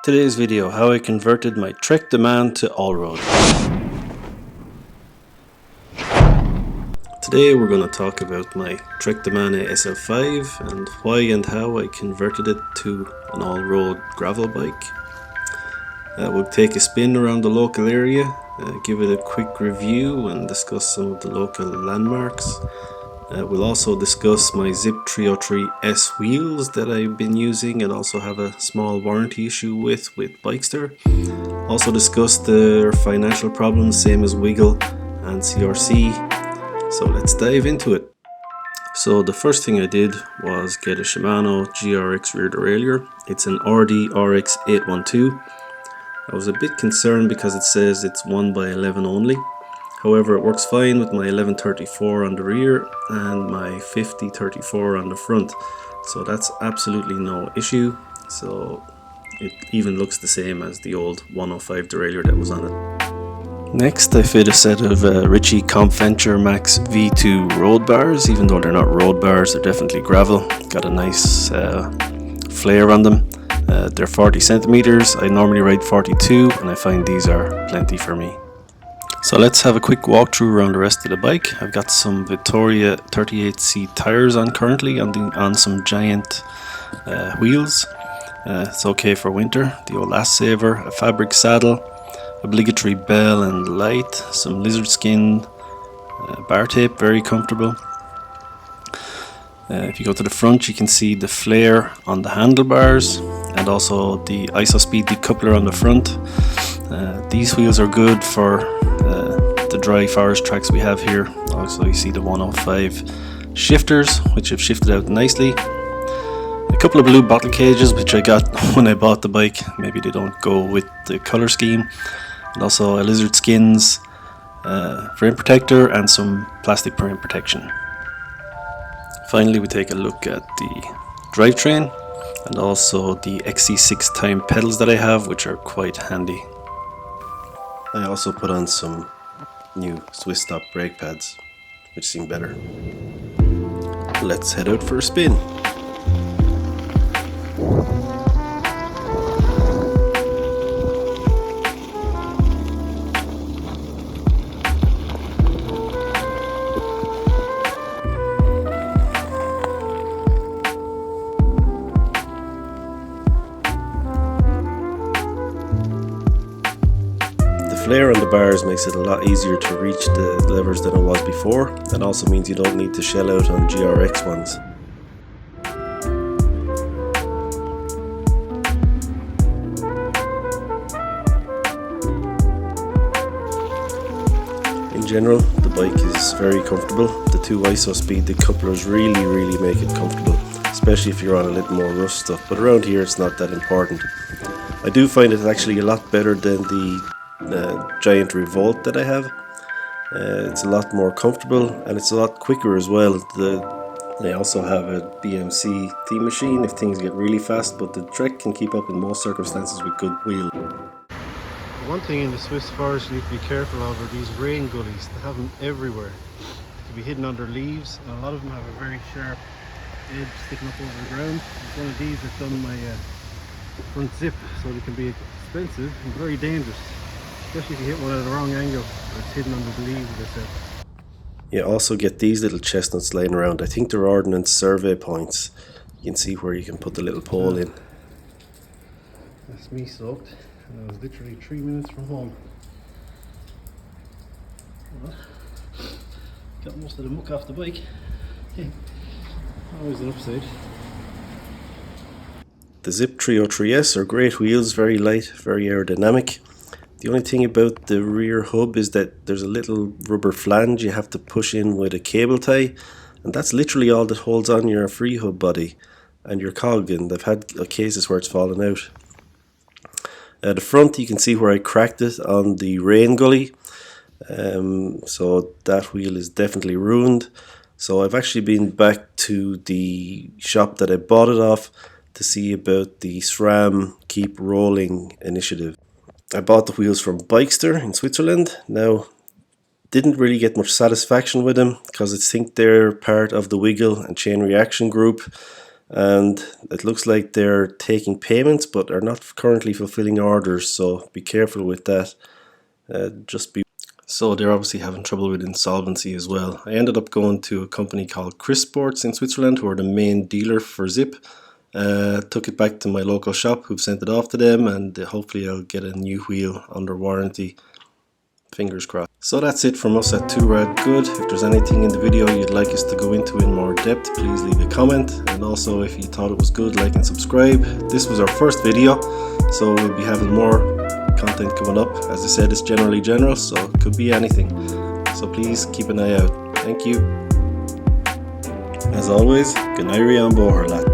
Today's video, how I converted my Trek Domane to AllRoad. Today we're going to talk about my Trek Domane SL5 and why and how I converted it to an AllRoad gravel bike. We'll take a spin around the local area, give it a quick review and discuss some of the local landmarks. We'll also discuss my Zipp 303S wheels that I've been using and also have a small warranty issue with Bikester. Also discuss their financial problems, same as Wiggle and CRC. So let's dive into it. So the first thing I did was get a Shimano GRX rear derailleur. It's an RD RX 812. I was a bit concerned because it says it's 1x11 only. However, it works fine with my 1134 on the rear and my 5034 on the front. So that's absolutely no issue. So it even looks the same as the old 105 derailleur that was on it. Next, I fit a set of Ritchie Compventure Max V2 road bars. Even though they're not road bars, they're definitely gravel. Got a nice flare on them. They're 40 centimeters. I normally ride 42 and I find these are plenty for me. So let's have a quick walkthrough around the rest of the bike. I've got some Vittoria 38C tires on currently on some giant wheels. It's okay for winter. The old last saver, a fabric saddle, obligatory bell and light, some lizard skin bar tape, very comfortable. If you go to the front, you can see the flare on the handlebars and also the ISO-speed decoupler on the front. These wheels are good for the dry forest tracks we have here. Also you see the 105 shifters, which have shifted out nicely. A couple of blue bottle cages which I got when I bought the bike. Maybe they don't go with the color scheme. And also a lizard skins frame protector and some plastic frame protection. Finally, we take a look at the drivetrain and also the XC6 time pedals that I have, which are quite handy. I also put on some new Swiss stop brake pads, which seem better. Let's head out for a spin. The flare on the bars makes it a lot easier to reach the levers than it was before, and also means you don't need to shell out on GRX ones. In general, the bike is very comfortable. The two ISO-speed decouplers really make it comfortable, especially if you're on a little more rough stuff, but around here it's not that important. I do find it actually a lot better than the giant Revolt that I have. It's a lot more comfortable and it's a lot quicker as well. I also have a BMC theme machine if things get really fast, but the Trek can keep up in most circumstances with good wheel. One thing in the Swiss forest you need to be careful of are these rain gullies. They have them everywhere. They can be hidden under leaves and a lot of them have a very sharp edge sticking up over the ground. One of these that's done my front zip, so they can be expensive and very dangerous. Especially if you hit one at the wrong angle or it's hidden under the leaves, as I said. You also get these little chestnuts laying around. I think they're ordnance survey points. You can see where you can put the little pole in. That's me soaked, and I was literally 3 minutes from home. Well, got most of the muck off the bike. Always an upside. The Zipp 303S are great wheels, very light, very aerodynamic. The only thing about the rear hub is that there's a little rubber flange you have to push in with a cable tie, and that's literally all that holds on your free hub body and your cog, and I've had cases where it's fallen out. At the front you can see where I cracked it on the rain gully, so that wheel is definitely ruined. So I've actually been back to the shop that I bought it off to see about the SRAM Keep Rolling initiative. I bought the wheels from Bikester in Switzerland. Now, didn't really get much satisfaction with them because I think they're part of the Wiggle and Chain Reaction group, and it looks like they're taking payments but are not currently fulfilling orders, so be careful with that. So they're obviously having trouble with insolvency as well. I ended up going to a company called Chris Sports in Switzerland, who are the main dealer for Zipp. Took it back to my local shop, who've sent it off to them, and hopefully I'll get a new wheel under warranty. Fingers crossed. So that's it from us at 2RAD-Good. If there's anything in the video you'd like us to go into in more depth, please leave a comment. And also, if you thought it was good, like and subscribe. This was our first video, so we'll be having more content coming up. As I said, it's generally general, so it could be anything. So please keep an eye out. Thank you. As always, good night on board, lad.